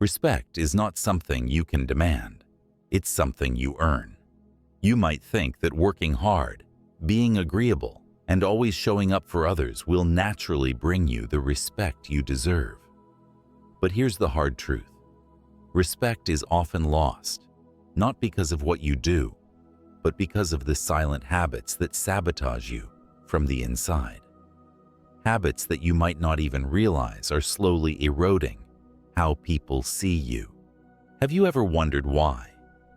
Respect is not something you can demand. It's something you earn. You might think that working hard, being agreeable, and always showing up for others will naturally bring you the respect you deserve. But here's the hard truth. Respect is often lost, not because of what you do, but because of the silent habits that sabotage you from the inside. Habits that you might not even realize are slowly eroding how people see you. Have you ever wondered why,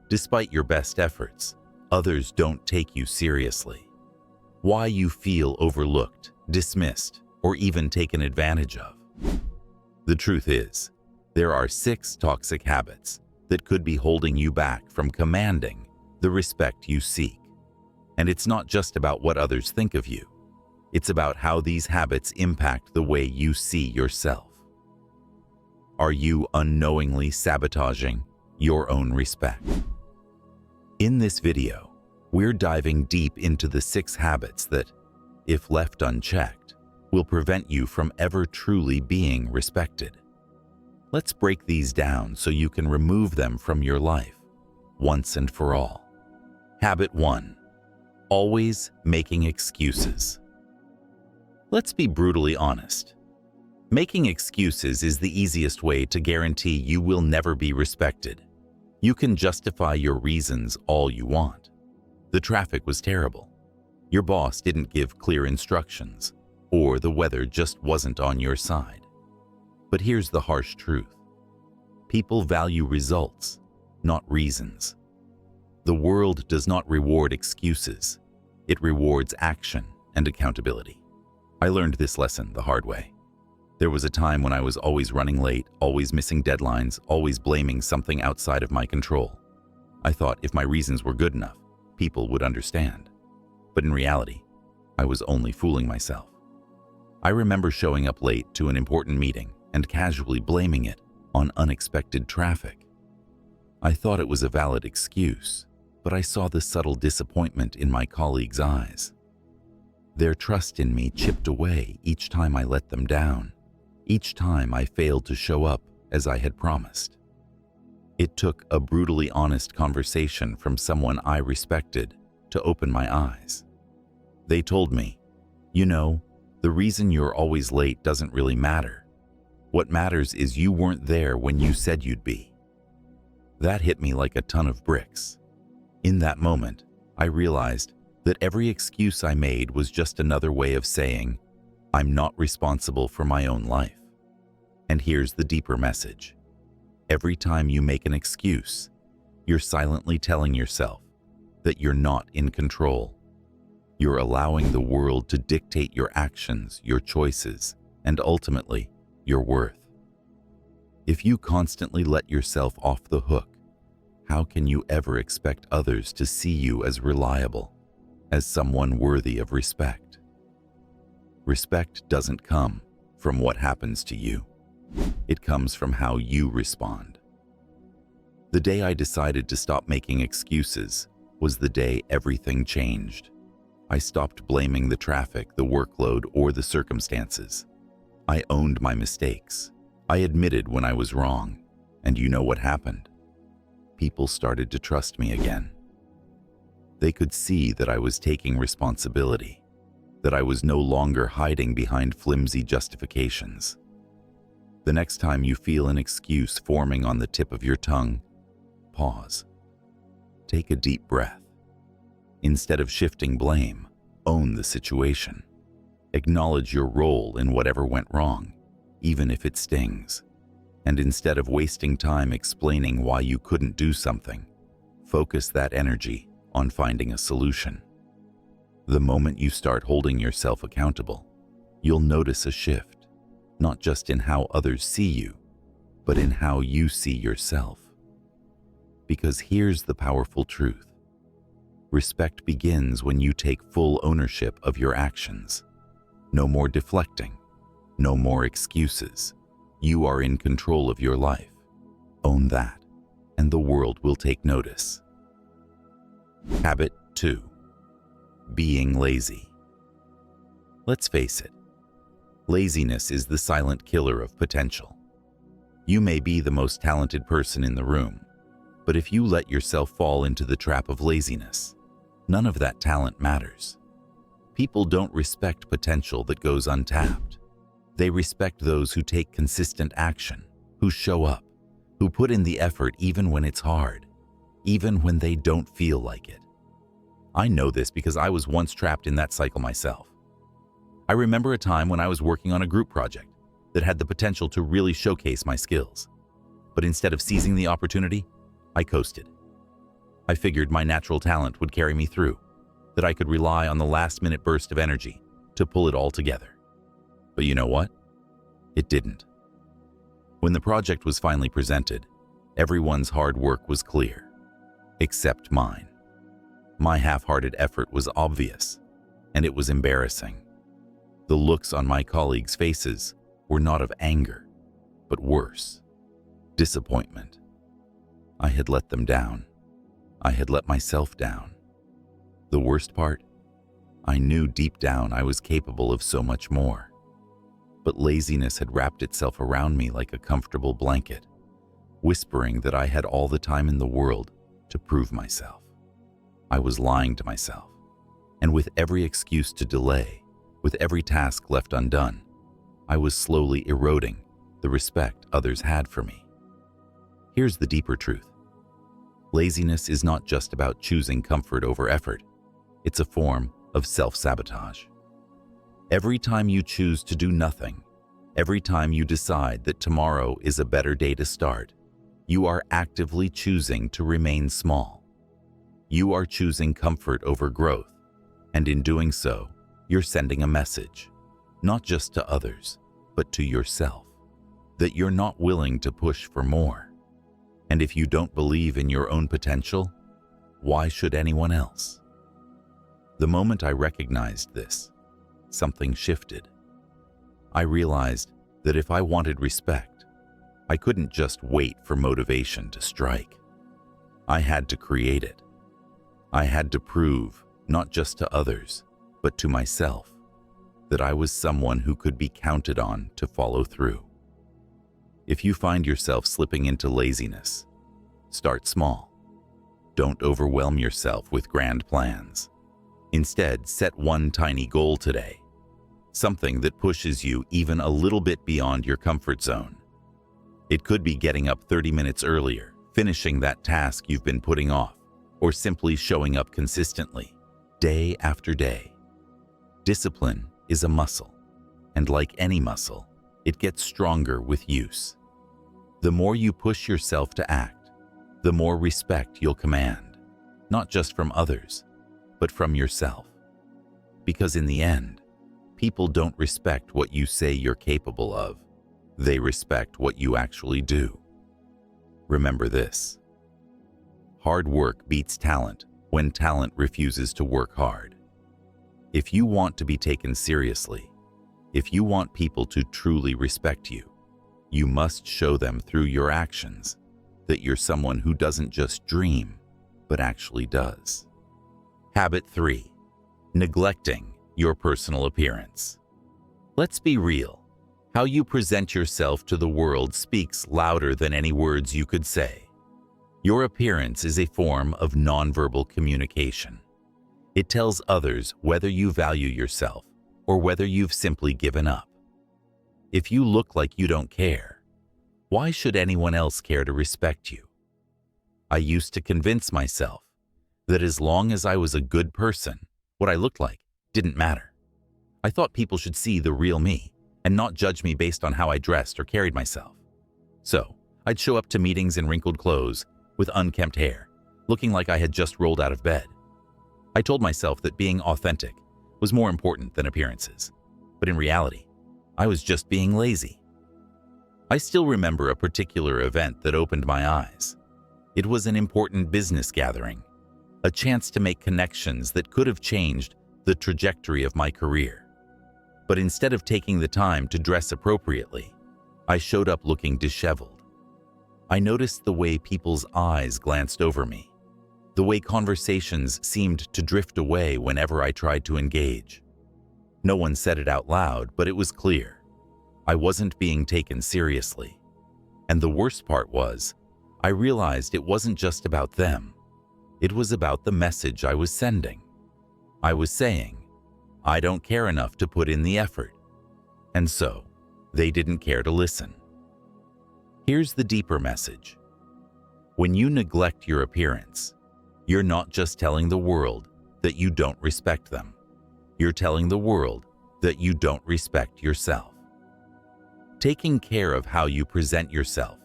despite your best efforts, others don't take you seriously? Why you feel overlooked, dismissed, or even taken advantage of? The truth is, there are 6 toxic habits that could be holding you back from commanding the respect you seek. And it's not just about what others think of you. It's about how these habits impact the way you see yourself. Are you unknowingly sabotaging your own respect? In this video, we're diving deep into the 6 habits that, if left unchecked, will prevent you from ever truly being respected. Let's break these down so you can remove them from your life, once and for all. Habit 1. Always making excuses. Let's be brutally honest. Making excuses is the easiest way to guarantee you will never be respected. You can justify your reasons all you want. The traffic was terrible. Your boss didn't give clear instructions, or the weather just wasn't on your side. But here's the harsh truth. People value results, not reasons. The world does not reward excuses. It rewards action and accountability. I learned this lesson the hard way. There was a time when I was always running late, always missing deadlines, always blaming something outside of my control. I thought if my reasons were good enough, people would understand. But in reality, I was only fooling myself. I remember showing up late to an important meeting and casually blaming it on unexpected traffic. I thought it was a valid excuse, but I saw the subtle disappointment in my colleagues' eyes. Their trust in me chipped away each time I let them down. Each time I failed to show up as I had promised. It took a brutally honest conversation from someone I respected to open my eyes. They told me, "You know, the reason you're always late doesn't really matter. What matters is you weren't there when you said you'd be." That hit me like a ton of bricks. In that moment, I realized that every excuse I made was just another way of saying, I'm not responsible for my own life. And here's the deeper message. Every time you make an excuse, you're silently telling yourself that you're not in control. You're allowing the world to dictate your actions, your choices, and ultimately, your worth. If you constantly let yourself off the hook, how can you ever expect others to see you as reliable, as someone worthy of respect? Respect doesn't come from what happens to you. It comes from how you respond. The day I decided to stop making excuses was the day everything changed. I stopped blaming the traffic, the workload, or the circumstances. I owned my mistakes. I admitted when I was wrong. And you know what happened? People started to trust me again. They could see that I was taking responsibility, that I was no longer hiding behind flimsy justifications. The next time you feel an excuse forming on the tip of your tongue, pause. Take a deep breath. Instead of shifting blame, own the situation. Acknowledge your role in whatever went wrong, even if it stings. And instead of wasting time explaining why you couldn't do something, focus that energy on finding a solution. The moment you start holding yourself accountable, you'll notice a shift, not just in how others see you, but in how you see yourself. Because here's the powerful truth. Respect begins when you take full ownership of your actions. No more deflecting, no more excuses. You are in control of your life. Own that, and the world will take notice. Habit 2. Being lazy. Let's face it, laziness is the silent killer of potential. You may be the most talented person in the room, but if you let yourself fall into the trap of laziness, none of that talent matters. People don't respect potential that goes untapped. They respect those who take consistent action, who show up, who put in the effort even when it's hard, even when they don't feel like it. I know this because I was once trapped in that cycle myself. I remember a time when I was working on a group project that had the potential to really showcase my skills. But instead of seizing the opportunity, I coasted. I figured my natural talent would carry me through, that I could rely on the last-minute burst of energy to pull it all together. But you know what? It didn't. When the project was finally presented, everyone's hard work was clear, except mine. My half-hearted effort was obvious, and it was embarrassing. The looks on my colleagues' faces were not of anger, but worse, disappointment. I had let them down. I had let myself down. The worst part? I knew deep down I was capable of so much more. But laziness had wrapped itself around me like a comfortable blanket, whispering that I had all the time in the world to prove myself. I was lying to myself, and with every excuse to delay, with every task left undone, I was slowly eroding the respect others had for me. Here's the deeper truth. Laziness is not just about choosing comfort over effort. It's a form of self-sabotage. Every time you choose to do nothing, every time you decide that tomorrow is a better day to start, you are actively choosing to remain small. You are choosing comfort over growth, and in doing so, you're sending a message, not just to others, but to yourself, that you're not willing to push for more. And if you don't believe in your own potential, why should anyone else? The moment I recognized this, something shifted. I realized that if I wanted respect, I couldn't just wait for motivation to strike. I had to create it. I had to prove, not just to others, but to myself, that I was someone who could be counted on to follow through. If you find yourself slipping into laziness, start small. Don't overwhelm yourself with grand plans. Instead, set one tiny goal today, something that pushes you even a little bit beyond your comfort zone. It could be getting up 30 minutes earlier, finishing that task you've been putting off, or simply showing up consistently, day after day. Discipline is a muscle, and like any muscle, it gets stronger with use. The more you push yourself to act, the more respect you'll command, not just from others, but from yourself. Because in the end, people don't respect what you say you're capable of. They respect what you actually do. Remember this. Hard work beats talent when talent refuses to work hard. If you want to be taken seriously, if you want people to truly respect you, you must show them through your actions that you're someone who doesn't just dream, but actually does. Habit 3. Neglecting your personal appearance. Let's be real. How you present yourself to the world speaks louder than any words you could say. Your appearance is a form of nonverbal communication. It tells others whether you value yourself or whether you've simply given up. If you look like you don't care, why should anyone else care to respect you? I used to convince myself that as long as I was a good person, what I looked like didn't matter. I thought people should see the real me and not judge me based on how I dressed or carried myself. So, I'd show up to meetings in wrinkled clothes, with unkempt hair, looking like I had just rolled out of bed. I told myself that being authentic was more important than appearances, but in reality, I was just being lazy. I still remember a particular event that opened my eyes. It was an important business gathering, a chance to make connections that could have changed the trajectory of my career. But instead of taking the time to dress appropriately, I showed up looking disheveled. I noticed the way people's eyes glanced over me, the way conversations seemed to drift away whenever I tried to engage. No one said it out loud, but it was clear. I wasn't being taken seriously. And the worst part was, I realized it wasn't just about them. It was about the message I was sending. I was saying, I don't care enough to put in the effort. And so, they didn't care to listen. Here's the deeper message. When you neglect your appearance, you're not just telling the world that you don't respect them. You're telling the world that you don't respect yourself. Taking care of how you present yourself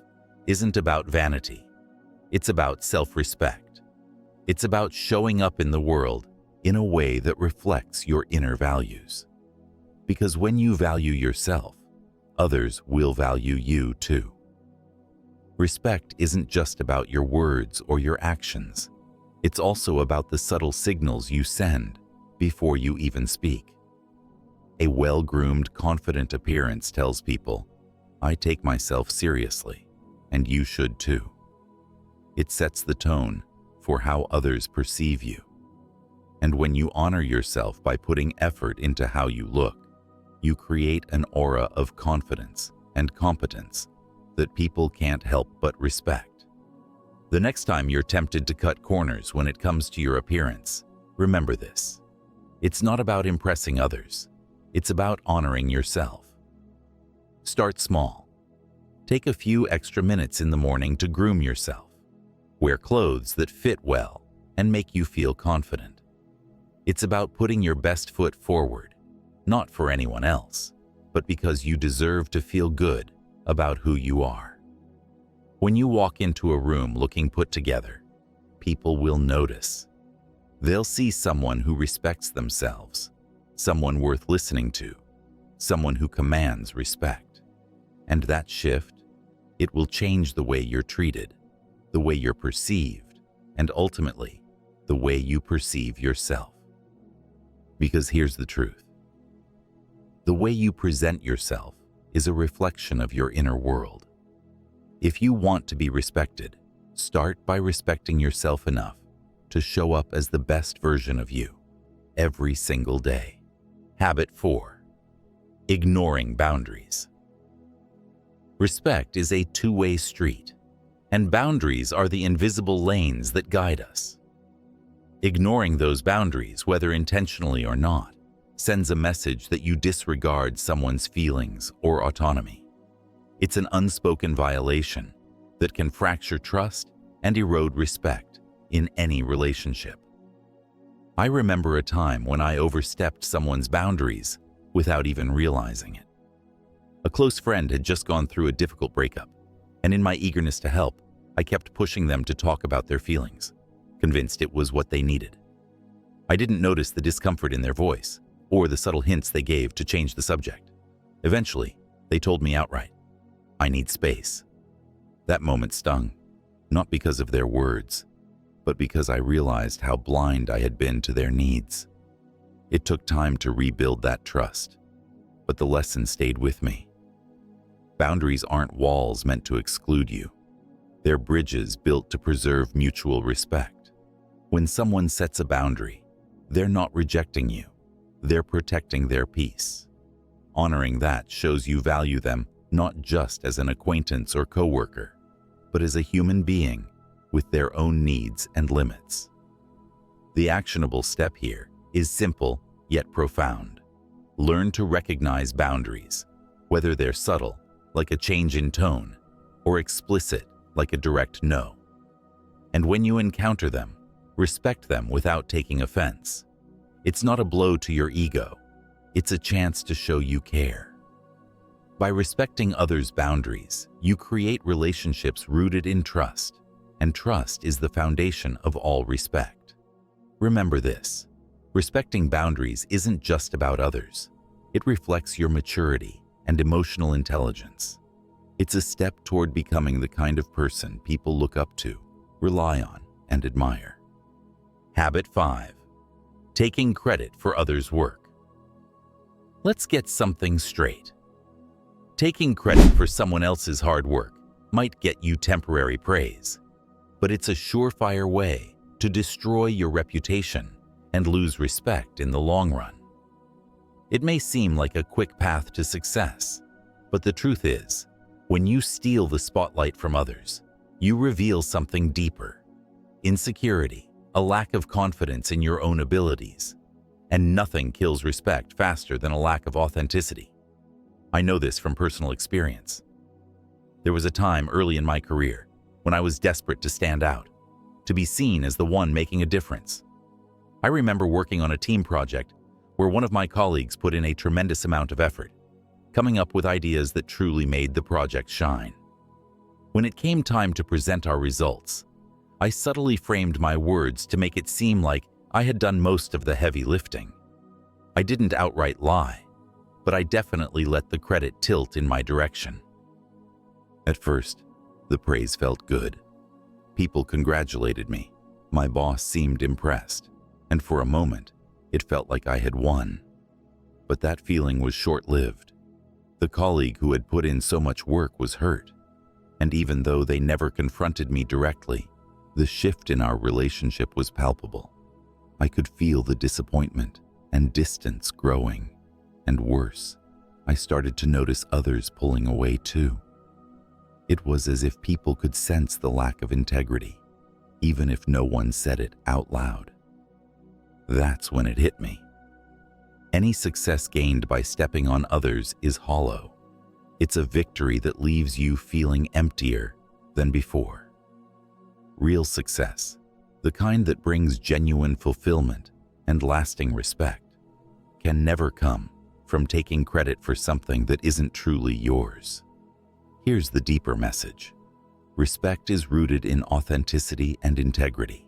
isn't about vanity. It's about self-respect. It's about showing up in the world in a way that reflects your inner values. Because when you value yourself, others will value you too. Respect isn't just about your words or your actions. It's also about the subtle signals you send before you even speak. A well-groomed, confident appearance tells people, I take myself seriously, and you should too. It sets the tone for how others perceive you. And when you honor yourself by putting effort into how you look, you create an aura of confidence and competence that people can't help but respect. The next time you're tempted to cut corners when it comes to your appearance, remember this. It's not about impressing others. It's about honoring yourself. Start small. Take a few extra minutes in the morning to groom yourself. Wear clothes that fit well and make you feel confident. It's about putting your best foot forward, not for anyone else, but because you deserve to feel good about who you are. When you walk into a room looking put together, people will notice. They'll see someone who respects themselves, someone worth listening to, someone who commands respect. And that shift, it will change the way you're treated, the way you're perceived, and ultimately, the way you perceive yourself. Because here's the truth. The way you present yourself is a reflection of your inner world. If you want to be respected, start by respecting yourself enough to show up as the best version of you every single day. Habit 4. Ignoring boundaries. Respect is a two-way street, and boundaries are the invisible lanes that guide us. Ignoring those boundaries, whether intentionally or not, sends a message that you disregard someone's feelings or autonomy. It's an unspoken violation that can fracture trust and erode respect in any relationship. I remember a time when I overstepped someone's boundaries without even realizing it. A close friend had just gone through a difficult breakup, and in my eagerness to help, I kept pushing them to talk about their feelings, convinced it was what they needed. I didn't notice the discomfort in their voice or the subtle hints they gave to change the subject. Eventually, they told me outright, I need space. That moment stung, not because of their words, but because I realized how blind I had been to their needs. It took time to rebuild that trust, but the lesson stayed with me. Boundaries aren't walls meant to exclude you. They're bridges built to preserve mutual respect. When someone sets a boundary, they're not rejecting you. They're protecting their peace. Honoring that shows you value them not just as an acquaintance or coworker, but as a human being with their own needs and limits. The actionable step here is simple yet profound. Learn to recognize boundaries, whether they're subtle, like a change in tone, or explicit, like a direct no. And when you encounter them, respect them without taking offense. It's not a blow to your ego. It's a chance to show you care. By respecting others' boundaries, you create relationships rooted in trust, and trust is the foundation of all respect. Remember this, respecting boundaries isn't just about others. It reflects your maturity and emotional intelligence. It's a step toward becoming the kind of person people look up to, rely on, and admire. Habit 5. Taking credit for others' work. Let's get something straight. Taking credit for someone else's hard work might get you temporary praise, but it's a surefire way to destroy your reputation and lose respect in the long run. It may seem like a quick path to success, but the truth is, When you steal the spotlight from others, you reveal something deeper: insecurity, a lack of confidence in your own abilities. And nothing kills respect faster than a lack of authenticity. I know this from personal experience. There was a time early in my career when I was desperate to stand out, to be seen as the one making a difference. I remember working on a team project where one of my colleagues put in a tremendous amount of effort, coming up with ideas that truly made the project shine. When it came time to present our results, I subtly framed my words to make it seem like I had done most of the heavy lifting. I didn't outright lie, but I definitely let the credit tilt in my direction. At first, the praise felt good. People congratulated me. My boss seemed impressed, and for a moment, it felt like I had won. But that feeling was short-lived. The colleague who had put in so much work was hurt, and even though they never confronted me directly, the shift in our relationship was palpable. I could feel the disappointment and distance growing, and worse, I started to notice others pulling away too. It was as if people could sense the lack of integrity, even if no one said it out loud. That's when it hit me. Any success gained by stepping on others is hollow. It's a victory that leaves you feeling emptier than before. Real success, the kind that brings genuine fulfillment and lasting respect, can never come from taking credit for something that isn't truly yours. Here's the deeper message. Respect is rooted in authenticity and integrity.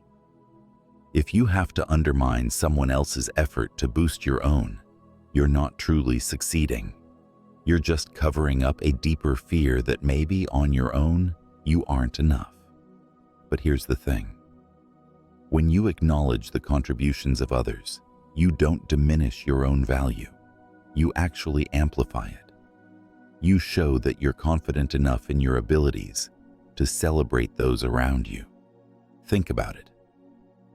If you have to undermine someone else's effort to boost your own, you're not truly succeeding. You're just covering up a deeper fear that maybe on your own, you aren't enough. But here's the thing. When you acknowledge the contributions of others, you don't diminish your own value. You actually amplify it. You show that you're confident enough in your abilities to celebrate those around you. Think about it.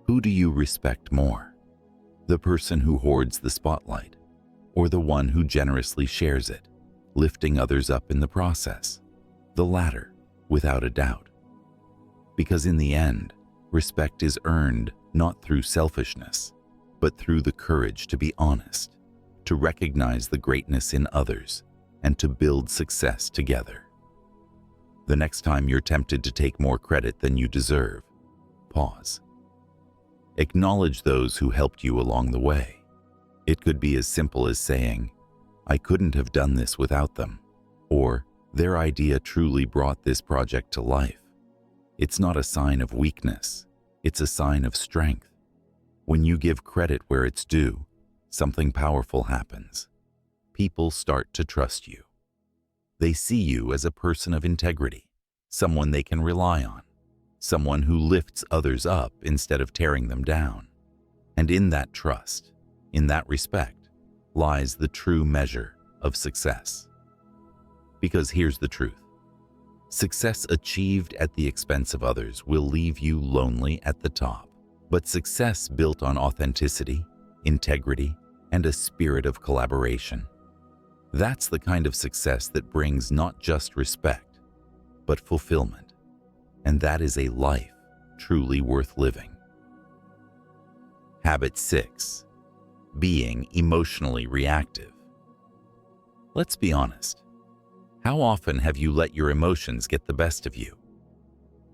Who do you respect more? The person who hoards the spotlight, or the one who generously shares it, lifting others up in the process? The latter, without a doubt. Because in the end, respect is earned not through selfishness, but through the courage to be honest, to recognize the greatness in others, and to build success together. The next time you're tempted to take more credit than you deserve, pause. Acknowledge those who helped you along the way. It could be as simple as saying, "I couldn't have done this without them," or "Their idea truly brought this project to life." It's not a sign of weakness, it's a sign of strength. When you give credit where it's due, something powerful happens. People start to trust you. They see you as a person of integrity, someone they can rely on, someone who lifts others up instead of tearing them down. And in that trust, in that respect, lies the true measure of success. Because here's the truth. Success achieved at the expense of others will leave you lonely at the top. But success built on authenticity, integrity, and a spirit of collaboration, that's the kind of success that brings not just respect, but fulfillment. And that is a life truly worth living. Habit 6. Being emotionally reactive. Let's be honest. How often have you let your emotions get the best of you?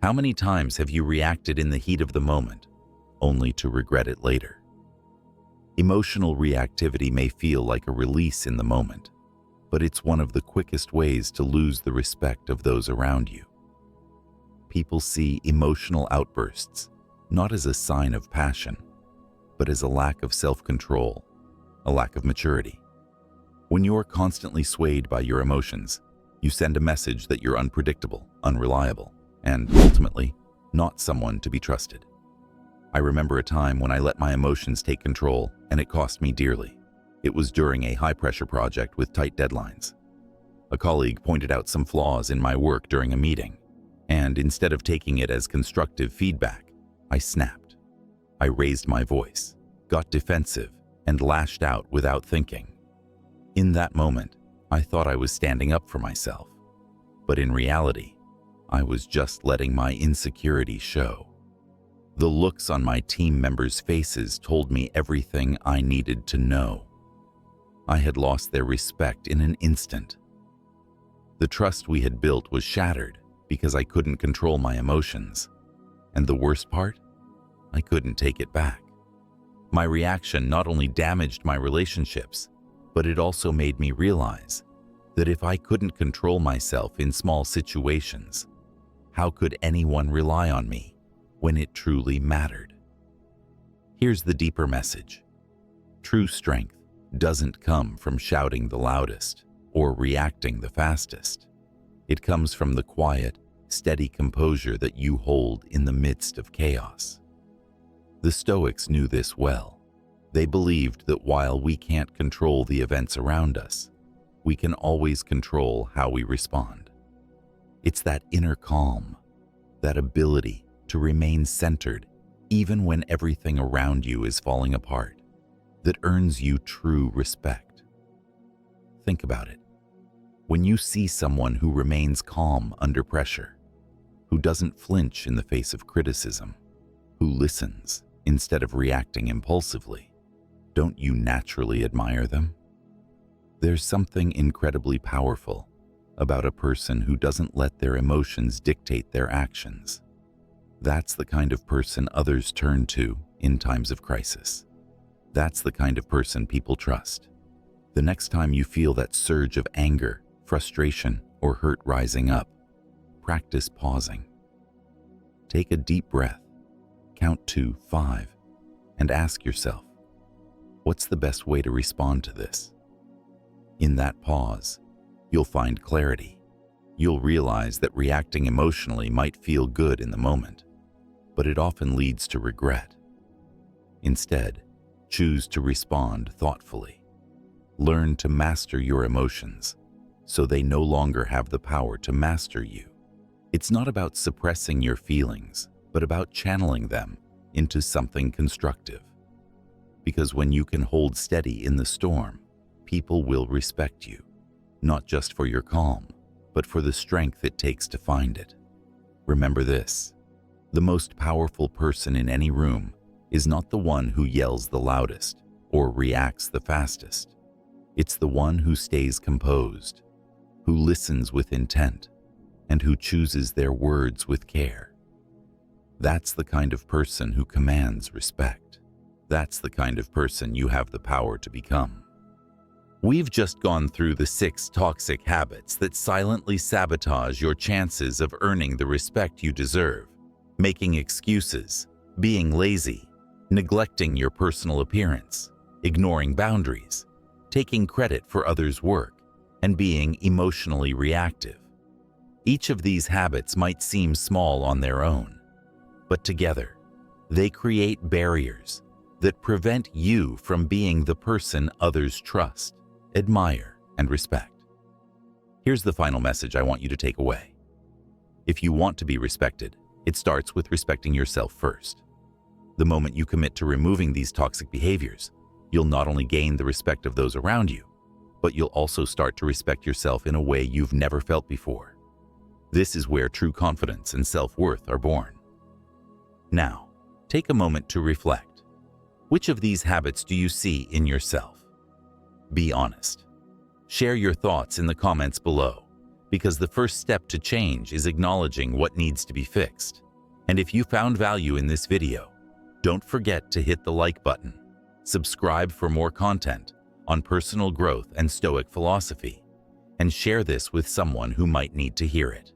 How many times have you reacted in the heat of the moment, only to regret it later? Emotional reactivity may feel like a release in the moment, but it's one of the quickest ways to lose the respect of those around you. People see emotional outbursts not as a sign of passion, but as a lack of self-control, a lack of maturity. When you're constantly swayed by your emotions, you send a message that you're unpredictable, unreliable, and ultimately, not someone to be trusted. I remember a time when I let my emotions take control, and it cost me dearly. It was during a high-pressure project with tight deadlines. A colleague pointed out some flaws in my work during a meeting, and instead of taking it as constructive feedback, I snapped. I raised my voice, got defensive, and lashed out without thinking. In that moment, I thought I was standing up for myself. But in reality, I was just letting my insecurity show. The looks on my team members' faces told me everything I needed to know. I had lost their respect in an instant. The trust we had built was shattered because I couldn't control my emotions. And the worst part? I couldn't take it back. My reaction not only damaged my relationships, but it also made me realize that if I couldn't control myself in small situations, how could anyone rely on me when it truly mattered? Here's the deeper message. True strength doesn't come from shouting the loudest or reacting the fastest. It comes from the quiet, steady composure that you hold in the midst of chaos. The Stoics knew this well. They believed that while we can't control the events around us, we can always control how we respond. It's that inner calm, that ability to remain centered even when everything around you is falling apart, that earns you true respect. Think about it. When you see someone who remains calm under pressure, who doesn't flinch in the face of criticism, who listens instead of reacting impulsively, don't you naturally admire them? There's something incredibly powerful about a person who doesn't let their emotions dictate their actions. That's the kind of person others turn to in times of crisis. That's the kind of person people trust. The next time you feel that surge of anger, frustration, or hurt rising up, practice pausing. Take a deep breath, count to 5, and ask yourself, what's the best way to respond to this? In that pause, you'll find clarity. You'll realize that reacting emotionally might feel good in the moment, but it often leads to regret. Instead, choose to respond thoughtfully. Learn to master your emotions so they no longer have the power to master you. It's not about suppressing your feelings, but about channeling them into something constructive. Because when you can hold steady in the storm, people will respect you, not just for your calm, but for the strength it takes to find it. Remember this: the most powerful person in any room is not the one who yells the loudest or reacts the fastest. It's the one who stays composed, who listens with intent, and who chooses their words with care. That's the kind of person who commands respect. That's the kind of person you have the power to become. We've just gone through the 6 toxic habits that silently sabotage your chances of earning the respect you deserve. Making excuses, being lazy, neglecting your personal appearance, ignoring boundaries, taking credit for others' work, and being emotionally reactive. Each of these habits might seem small on their own, but together, they create barriers that prevent you from being the person others trust, admire, and respect. Here's the final message I want you to take away. If you want to be respected, it starts with respecting yourself first. The moment you commit to removing these toxic behaviors, you'll not only gain the respect of those around you, but you'll also start to respect yourself in a way you've never felt before. This is where true confidence and self-worth are born. Now, take a moment to reflect. Which of these habits do you see in yourself? Be honest. Share your thoughts in the comments below, because the first step to change is acknowledging what needs to be fixed. And if you found value in this video, don't forget to hit the like button, subscribe for more content on personal growth and Stoic philosophy, and share this with someone who might need to hear it.